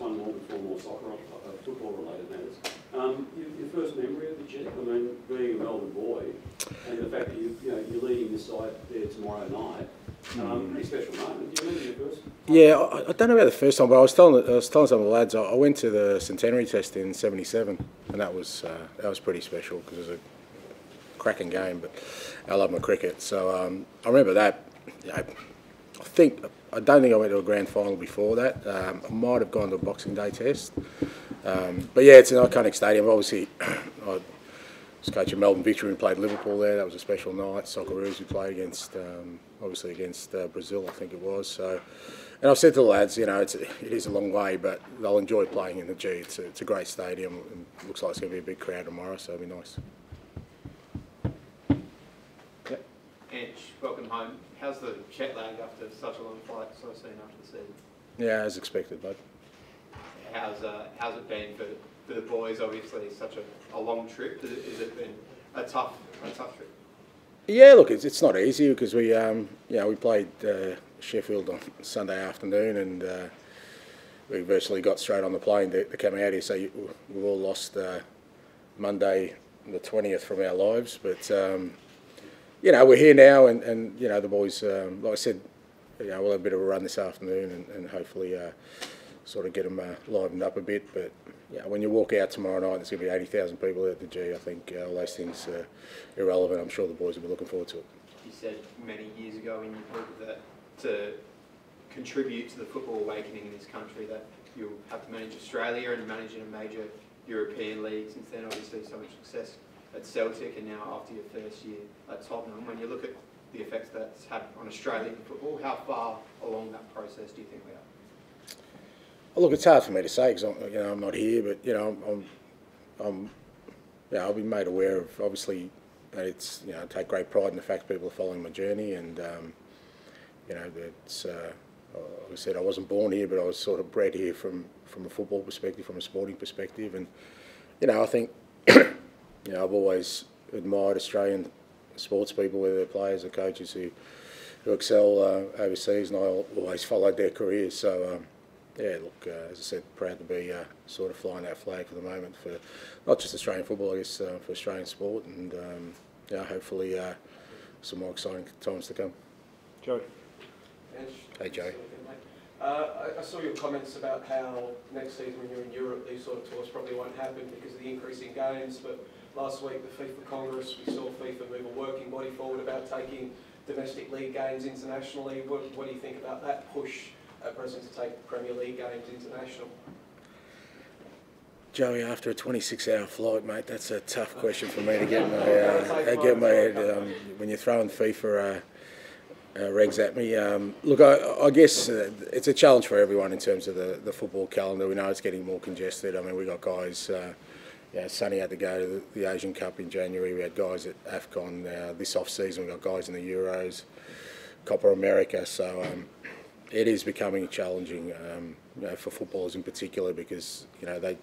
one more before more soccer, football-related matters. Your first memory of the G, I mean, being a Melbourne boy, and the fact that you're leading this side there tomorrow night, pretty special moment. Do you remember your first time? Yeah, I don't know about the first time, but I was telling some of the lads, I went to the centenary test in '77, and that was pretty special because it was a cracking game. But I love my cricket, so I remember that. I don't think I went to a grand final before that. I might have gone to a Boxing Day test. But yeah, it's an iconic stadium. Obviously, I was coaching Melbourne Victory and played Liverpool there. That was a special night. Socceroos we played against, obviously against Brazil, I think it was. So, and I've said to the lads, it is a long way, but they'll enjoy playing in the G. It's a great stadium. And it looks like it's going to be a big crowd tomorrow, so it'll be nice. Ange, welcome home. How's the jet lag after such a long flight so soon after the season? Yeah, as expected, bud. How's it been for the boys? Obviously, such a long trip. Has it been a tough trip? Yeah, look, it's not easy because we played Sheffield on Sunday afternoon and we virtually got straight on the plane to come out here. So we've all lost Monday the 20th from our lives, but. We're here now, and the boys, like I said, we'll have a bit of a run this afternoon and hopefully sort of get them livened up a bit. But when you walk out tomorrow night, there's going to be 80,000 people at the G. I think all those things are irrelevant. I'm sure the boys will be looking forward to it. You said many years ago in your book that to contribute to the football awakening in this country that you'll have to manage Australia and manage in a major European league. Since then, obviously, so much success at Celtic, and now after your first year at Tottenham, when you look at the effects that's had on Australian football, how far along that process do you think we are? Well, look, it's hard for me to say because I'm not here, but I've been made aware of obviously that it's I take great pride in the fact people are following my journey, and it's like I said, I wasn't born here, but I was sort of bred here from a football perspective, from a sporting perspective, and I think. I've always admired Australian sports people, whether they're players or coaches who excel overseas, and I always followed their careers. So, as I said, proud to be sort of flying that flag for the moment for not just Australian football, I guess, for Australian sport, and hopefully some more exciting times to come. Joe. Hey, Joe. I saw your comments about how next season when you're in Europe, these sort of tours probably won't happen because of the increase in games, but last week the FIFA Congress, we saw FIFA move a working body forward about taking domestic league games internationally. What do you think about that push at present to take Premier League games international? Joey, after a 26-hour flight, mate, that's a tough question for me to get my head. When you're throwing FIFA regs at me. Look, I guess it's a challenge for everyone in terms of the football calendar. We know it's getting more congested. I mean, we got guys. Sonny had to go to the Asian Cup in January. We had guys at AFCON this off-season. We got guys in the Euros, Copa America. So it is becoming challenging, for footballers in particular because they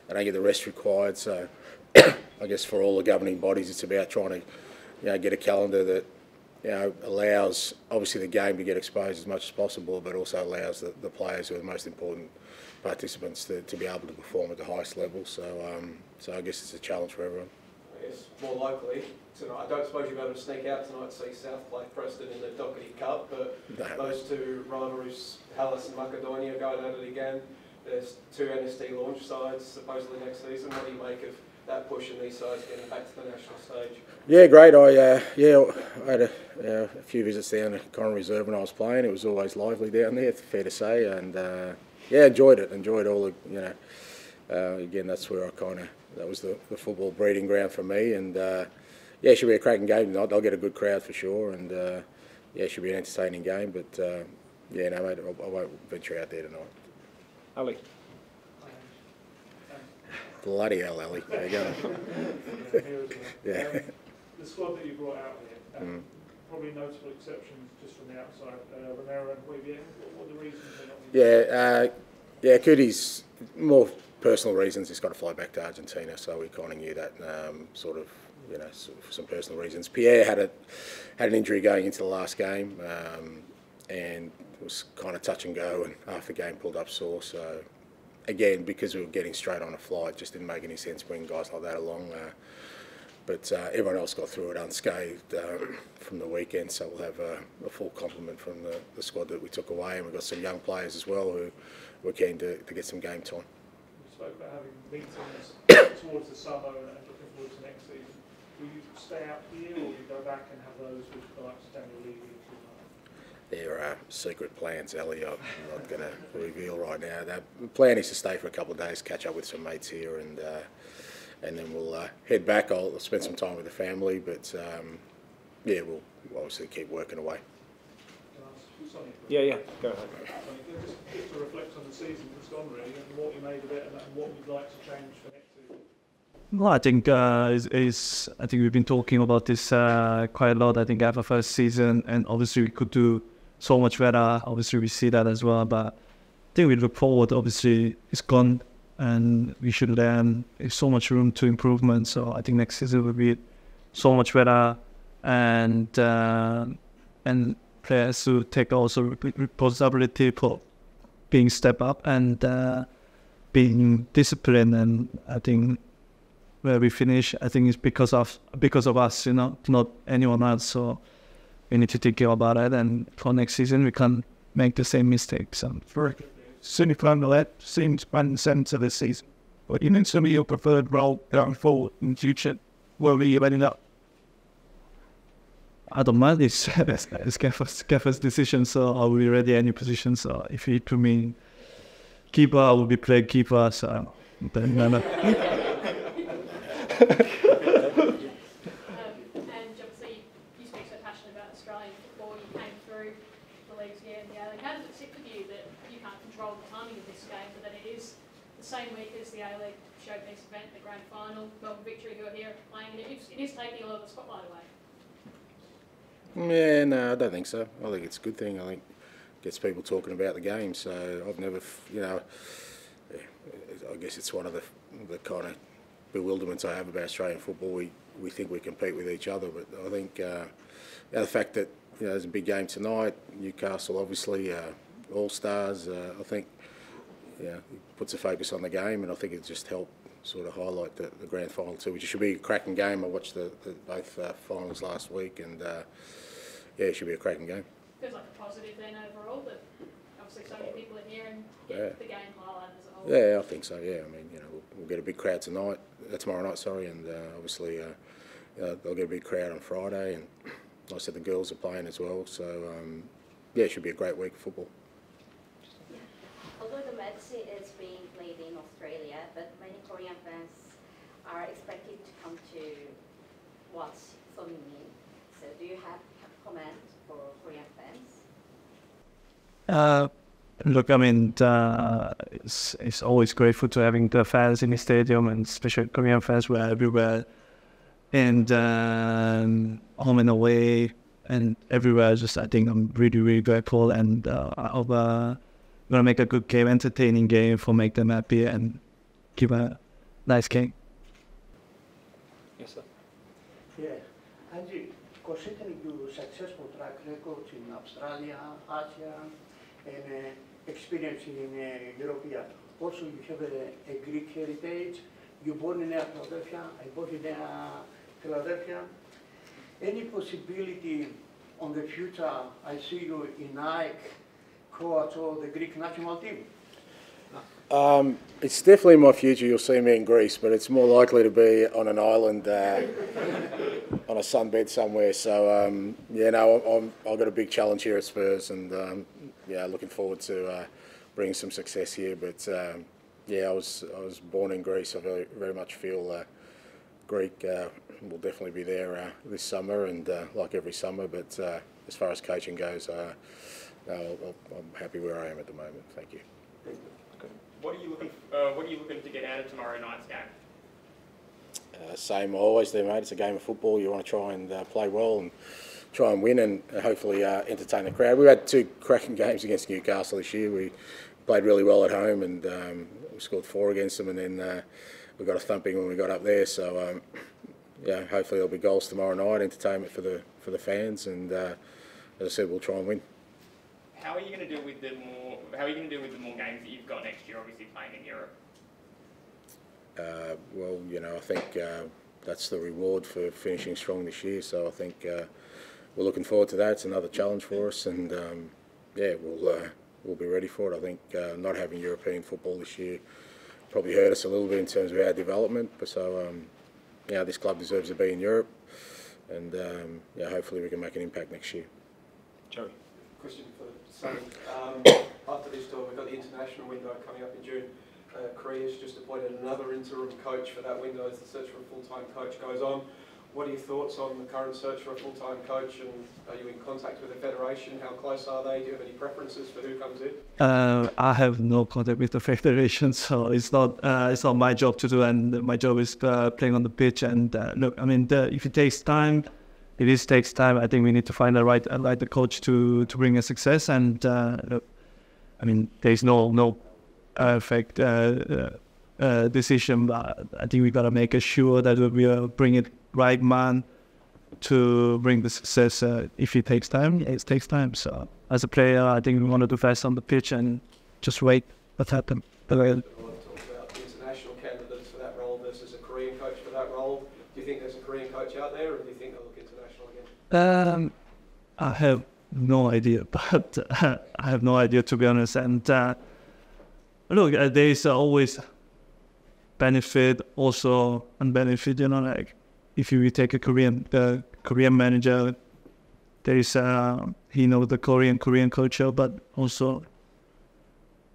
don't get the rest required. So I guess for all the governing bodies, it's about trying to get a calendar that allows obviously the game to get exposed as much as possible, but also allows the players who are the most important participants to be able to perform at the highest level. So I guess it's a challenge for everyone. I guess more likely tonight, I don't suppose you'll be able to sneak out tonight to see South play Preston in the Doherty Cup, but those two rivalries, Palace and Macedonia, going at it again. There's two NST launch sides supposedly next season. What do you make of that push in these sides getting back to the national stage? Yeah, great. I had a few visits down to Coron Reserve when I was playing. It was always lively down there, fair to say, and enjoyed it. Enjoyed all the again, that's where that was the football breeding ground for me, and it should be a cracking game tonight. They'll get a good crowd for sure, and it should be an entertaining game. But mate, I won't venture out there tonight. Ali. Bloody hell, Ali. There you go. The squad that you brought out here, probably notable exceptions just from the outside. Romero and Huivier, what are the reasons they're not? Cootie's more personal reasons. He's got to fly back to Argentina, so we kind of knew that for some personal reasons. Pierre had an injury going into the last game, and it was kind of touch and go, and half the game pulled up sore, so again, because we were getting straight on a flight, just didn't make any sense bringing guys like that along. But everyone else got through it unscathed from the weekend, so we'll have a full complement from the squad that we took away, and we've got some young players as well who we're keen to get some game time. You spoke about having meetings towards the summer and looking forward to next season. Will you stay out here, or will you go back and have those with the likes of Daniel Levy? There are secret plans, Ellie, I'm not going to reveal right now. The plan is to stay for a couple of days, catch up with some mates here, and then we'll head back. I'll spend some time with the family, but yeah, we'll obviously keep working away. Yeah, go ahead. Just to reflect on the season that's gone, really, and what you made of it, and what you'd like to change for next season. Well, I think I think we've been talking about this quite a lot. I think after first season, and obviously we could do so much better. Obviously we see that as well, but I think we look forward. Obviously it's gone, and we should learn. There's so much room to improvement. So I think next season will be so much better, and players to take also responsibility for being step up and being disciplined. And I think where we finish, I think it's because of us, not anyone else. So we need to take care about it, and for next season we can't make the same mistakes. For semi-final, that seems front and centre this season. But you know, some of your preferred role going forward in the future, where will you ending up? I don't mind. It's Gaffer's decision, so I will be ready any position. So if he put me keeper, I will be playing keeper. So then, And obviously, you speak so passionately about Australian football. You came through the leagues here and the A-League. How does it sit with you that you can't control the timing of this game, but that it is the same week as the A-League showcase event, the grand final, Melbourne Victory, who are here playing, and it is taking a lot of the spotlight away? Yeah, no, I don't think so. I think it's a good thing. I think it gets people talking about the game. So I've never, I guess it's one of the kind of bewilderments I have about Australian football. We think we compete with each other, but I think the fact that there's a big game tonight, Newcastle obviously, All-Stars, I think it puts a focus on the game, and I think it just helped sort of highlight the grand final too, which should be a cracking game. I watched both finals last week, and it should be a cracking game. Feels like a positive then overall, that obviously so many people are here and get the game highlighted as a whole. Yeah, I think so. Yeah, I mean, we'll get a big crowd tomorrow night. And obviously they'll get a big crowd on Friday, and like I said, the girls are playing as well. So it should be a great week of football. Although the match is being played in Australia, but many Korean fans are expected to come to watch Sonmin. So do you have comments for Korean fans? Look, I mean, it's always grateful to having the fans in the stadium, and especially Korean fans were everywhere, and home and away, and everywhere. Just I think I'm really, really grateful, and I'm gonna make a good game, entertaining game, for make them happy and give a nice game. Yes, sir. Yeah, Ange, considering your successful track record in Australia, Asia, and experience in European, also you have a Greek heritage. You born in Philadelphia, I born in Philadelphia. Any possibility on the future? I see you in Nike, coach of the Greek national team. It's definitely in my future. You'll see me in Greece, but it's more likely to be on an island, on a sunbed somewhere. So I've got a big challenge here at Spurs, and looking forward to bringing some success here. But I was born in Greece. I very, very much feel Greek will definitely be there this summer, and like every summer. But as far as coaching goes, I'm happy where I am at the moment. Thank you. What are you looking to get out of tomorrow night's game? Same I always do, mate. It's a game of football. You want to try and play well and try and win, and hopefully entertain the crowd. We had 2 cracking games against Newcastle this year. We played really well at home, and we scored 4 against them, and then we got a thumping when we got up there. So hopefully there'll be goals tomorrow night, entertainment for the fans, and as I said, we'll try and win. how are you going to deal with the more? How are you going to deal with the more games that you've got next year? Obviously playing in Europe. Well, you know, I think that's the reward for finishing strong this year. So I think we're looking forward to that. It's another challenge for us, and yeah, we'll be ready for it. I think not having European football this year probably hurt us a little bit in terms of our development. But so yeah, this club deserves to be in Europe, and yeah, hopefully we can make an impact next year. Joey. Question for Sonny. After this tour, we've got the international window coming up in June. Korea's just appointed another interim coach for that window as the search for a full-time coach goes on. What are your thoughts on the current search for a full-time coach, and are you in contact with the federation? How close are they? Do you have any preferences for who comes in? I have no contact with the federation, so it's not my job to do, and my job is playing on the pitch. And look, I mean, if it takes time, takes time. I think we need to find the right coach to bring a success. And look, I mean, there's no perfect decision, but I think we got to make sure that we bring it right man to bring the success. If it takes time, it takes time. So as a player, I think we want to do fast on the pitch and just wait what happens. A lot of talk about international candidates for that role versus a Korean coach for that role. Do you think there's a Korean coach out there, or do you think they'll look international again? I have no idea, but I have no idea, to be honest. And look, there is always benefit, also unbenefit. You know, like if you take a Korean manager, there is he knows the Korean culture, but also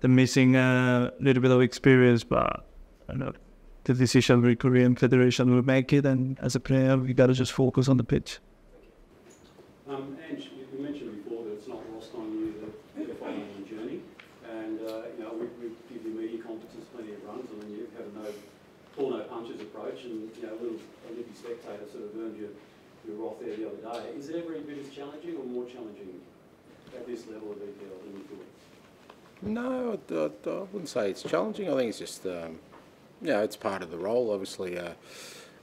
the missing a little bit of experience. But I know the decision the Korean Federation will make it, and as a player, we gotta just focus on the pitch. Ange, you mentioned before that it's not lost on you that you're following the journey, and you know, we give you media conferences plenty of runs, and you have a pull no punches approach, and you know, a little Olympic spectator sort of earned your wrath there the other day. Is it every bit as challenging or more challenging at this level of detail than you thought? No, I wouldn't say it's challenging. I think it's just yeah, it's part of the role. Obviously,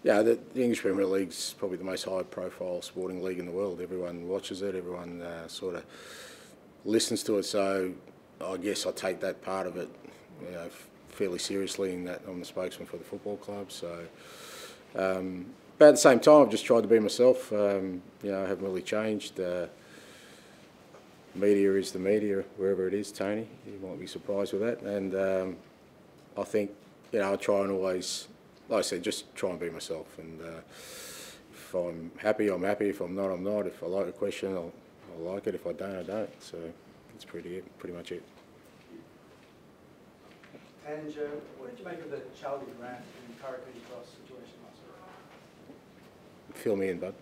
yeah, the English Premier League's probably the most high-profile sporting league in the world. Everyone watches it. Everyone sort of listens to it. So I guess I take that part of it, you know, fairly seriously, in that I'm the spokesman for the football club. So, but at the same time, I've just tried to be myself. You know, I haven't really changed. Media is the media, wherever it is, Tony. You might be surprised with that. And I think, you know, I try and always, like I said, just try and be myself. And if I'm happy, I'm happy. If I'm not, I'm not. If I like a question, I'll like it. If I don't, I don't. So that's pretty much it. And what did you make of the Charlie Grant and Carrickfergus Cross situation last week? Fill me in, bud.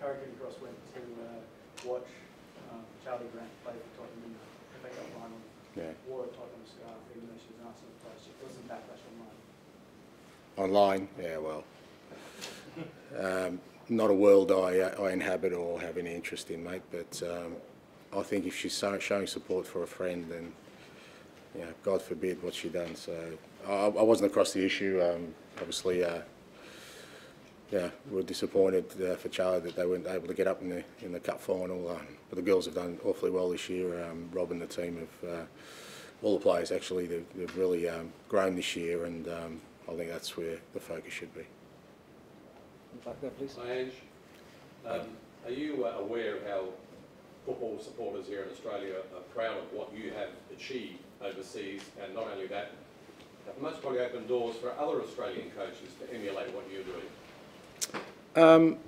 Carrickfergus Cross went to watch Charlie Grant play for Tottenham in the FA Cup final. Yeah. Wore a Tottenham scarf, even though she was an Arsenal player. She wasn't backlash online. Online? Yeah, well, not a world I inhabit or have any interest in, mate. But I think if she's showing support for a friend, then, you know, God forbid what she done. So I wasn't across the issue. Obviously, yeah, we're disappointed for Charlie that they weren't able to get up in the cup final. But the girls have done awfully well this year. Rob and the team have, all the players actually, they've really grown this year, and I think that's where the focus should be. Back there, please. Hi, Ange. Are you aware of how football supporters here in Australia are proud of what you have achieved overseas, and not only that, have most probably opened doors for other Australian coaches to emulate what you're doing?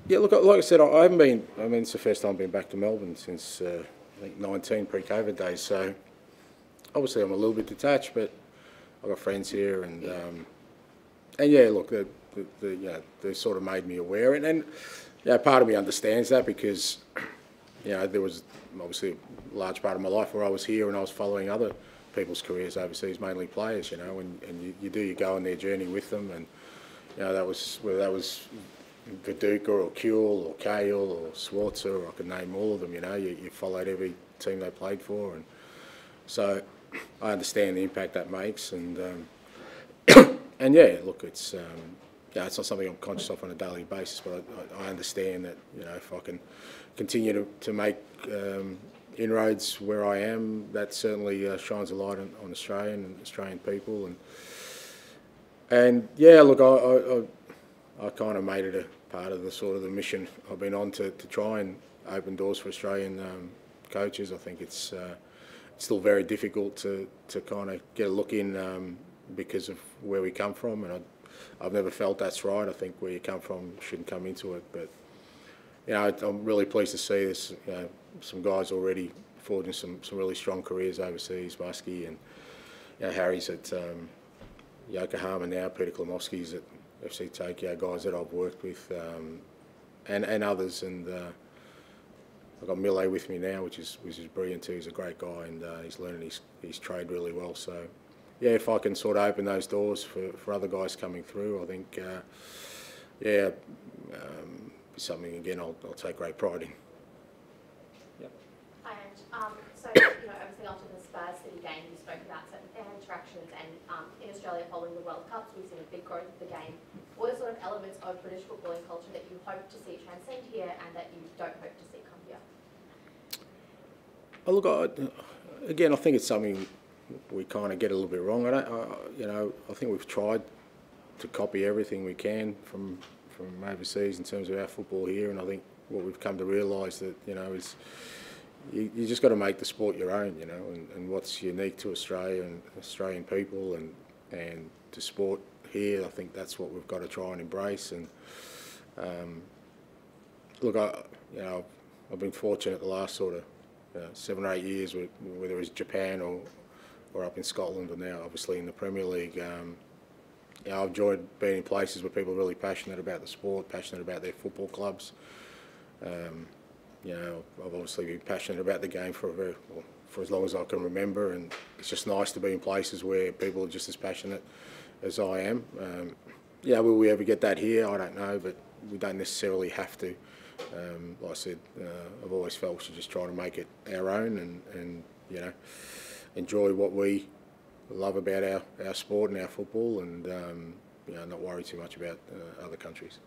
Yeah, look, like I said, I haven't been, I mean, it's the first time I've been back to Melbourne since, I think, 19 pre-COVID days, so obviously I'm a little bit detached, but I've got friends here, and yeah, look, they sort of made me aware, and yeah, part of me understands that, because, you know, there was obviously a large part of my life where I was here and I was following other people's careers overseas, mainly players, you know, and you do, you go on their journey with them, and, you know, whether that was Viduka or Kuhl or Cahill or Schwarzer, or I could name all of them, you know, you followed every team they played for, and so I understand the impact that makes, and and yeah, look, it's yeah, it's not something I'm conscious of on a daily basis, but I understand that, you know, if I can continue to make inroads where I am, that certainly shines a light on Australian and Australian people. And yeah, look, I kind of made it a part of the sort of the mission I've been on to try and open doors for Australian coaches. I think it's still very difficult to kind of get a look in because of where we come from, and I've never felt that's right. I think where you come from shouldn't come into it. But you know, I'm really pleased to see this. You know, some guys already forging some really strong careers overseas. Muskie and Harry's at Yokohama now. Peter Klimowski's at FC Tokyo. Guys that I've worked with, and others. And I've got Millet with me now, which is brilliant too. He's a great guy, and he's learning his trade really well. So yeah, if I can sort of open those doors for other guys coming through, I think something again I'll take great pride in. Yep. Hi, Ange. So obviously after the Spurs City game, you spoke about certain fan interactions, and in Australia following the World Cups, we've seen a big growth of the game. What are sort of elements of British footballing culture that you hope to see transcend here, and that you don't hope to see come here? Oh, look, again, I think it's something we kind of get a little bit wrong. I think we've tried to copy everything we can from overseas in terms of our football here, and I think what we've come to realise that is you just got to make the sport your own, and what's unique to Australia and Australian people and to sport here. I think that's what we've got to try and embrace. And look, I've been fortunate the last sort of 7 or 8 years, whether it's Japan or up in Scotland, and now obviously in the Premier League. I've enjoyed being in places where people are really passionate about the sport, passionate about their football clubs. I've obviously been passionate about the game for as long as I can remember, and it's just nice to be in places where people are just as passionate as I am. Will we ever get that here? I don't know, but we don't necessarily have to. Like I said, I've always felt we should just try to make it our own and enjoy what we love about our sport and our football, and not worry too much about other countries.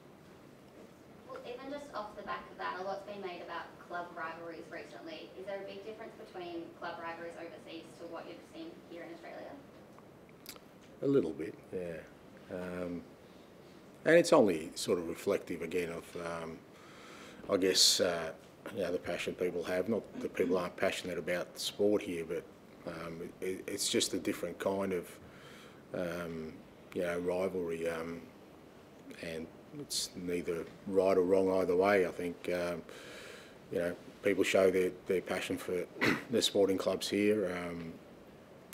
Well, even just off the back of that, a lot's been made about club rivalries recently. Is there a big difference between club rivalries overseas to what you've seen here in Australia? A little bit, yeah. And it's only sort of reflective again of, I guess, the passion people have. Not that people aren't passionate about sport here, but it's just a different kind of, rivalry, and it's neither right or wrong either way. I think, people show their passion for their sporting clubs here.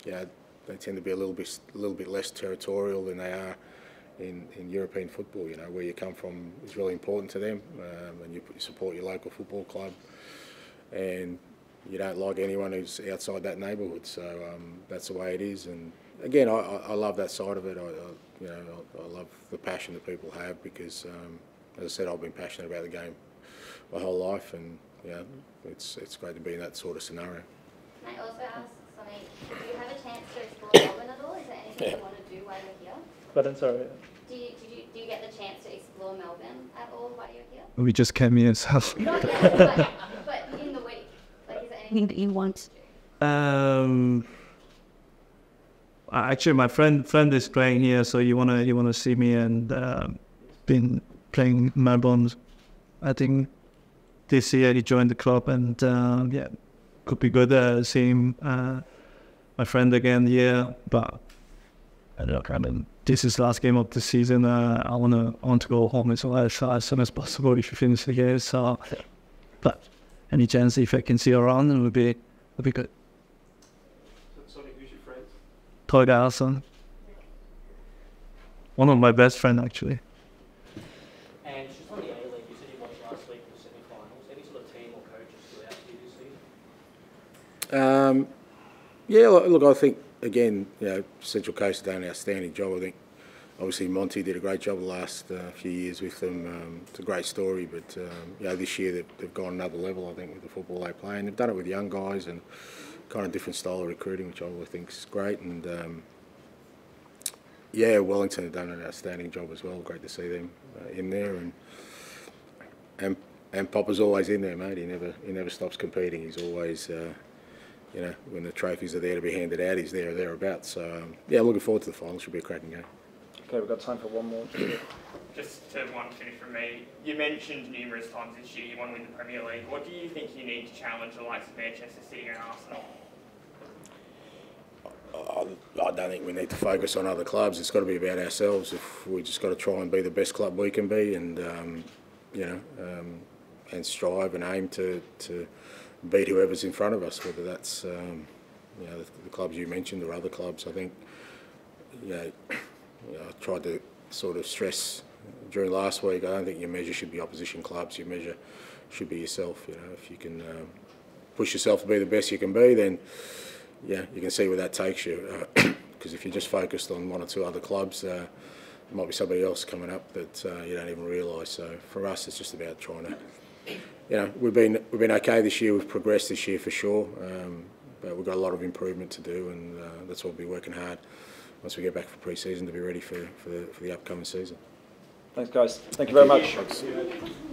They tend to be a little bit less territorial than they are in European football. Where you come from is really important to them, and you support your local football club, and you don't like anyone who's outside that neighbourhood. So that's the way it is. And again, I love that side of it. I love the passion that people have because, as I said, I've been passionate about the game my whole life, and it's great to be in that sort of scenario. Can I also ask, Sonny, do you have a chance to explore Melbourne at all? Is there anything you want to do while you're here? But I'm sorry. Do you get the chance to explore Melbourne at all while you're here? We just came here, so. Not yet, but in the week. Like, is there anything that you want to do? Actually, my friend is playing here, so you wanna see me, and been playing Melbourne. I think this year he joined the club, and could be good seeing my friend again here. But look, I mean, this is the last game of the season. I want to go home as soon as possible if you finish the game. So, but any chance if I can see you around, it would be good. Sonny, who's your friend? Toy Garson. One of my best friends, actually. And just on the A-League, you said you watched last week the semi-finals. Any sort of team or coaches stood out to you this season? Look, I think, again, Central Coast have done an outstanding job. I think, obviously, Monty did a great job the last few years with them. It's a great story, but, this year they've gone another level, I think, with the football they play. And they've done it with young guys and kind of different style of recruiting, which I really think is great. And, Wellington have done an outstanding job as well. Great to see them in there. And And Popper's always in there, mate. He never stops competing. He's always, you know, when the trophies are there to be handed out, he's there or thereabouts. So yeah, I'm looking forward to the final. Should be a cracking game. Okay, we've got time for one more. Just to one finish from me, you mentioned numerous times this year you want to win the Premier League. What do you think you need to challenge the likes of Manchester City and Arsenal? I don't think we need to focus on other clubs. It's got to be about ourselves. If we just got to try and be the best club we can be, and you know, and strive and aim to beat whoever's in front of us, whether that's you know, the clubs you mentioned or other clubs. I think you know, I tried to sort of stress during last week. I don't think your measure should be opposition clubs. Your measure should be yourself. You know, if you can push yourself to be the best you can be, then yeah, you can see where that takes you. Because if you're just focused on one or two other clubs, there might be somebody else coming up that you don't even realise. So for us, it's just about trying to, you know, we've been okay this year. We've progressed this year for sure, but we've got a lot of improvement to do, and that's what we'll be working hard once we get back for pre-season to be ready for the upcoming season. Thanks, guys. Thank you very much.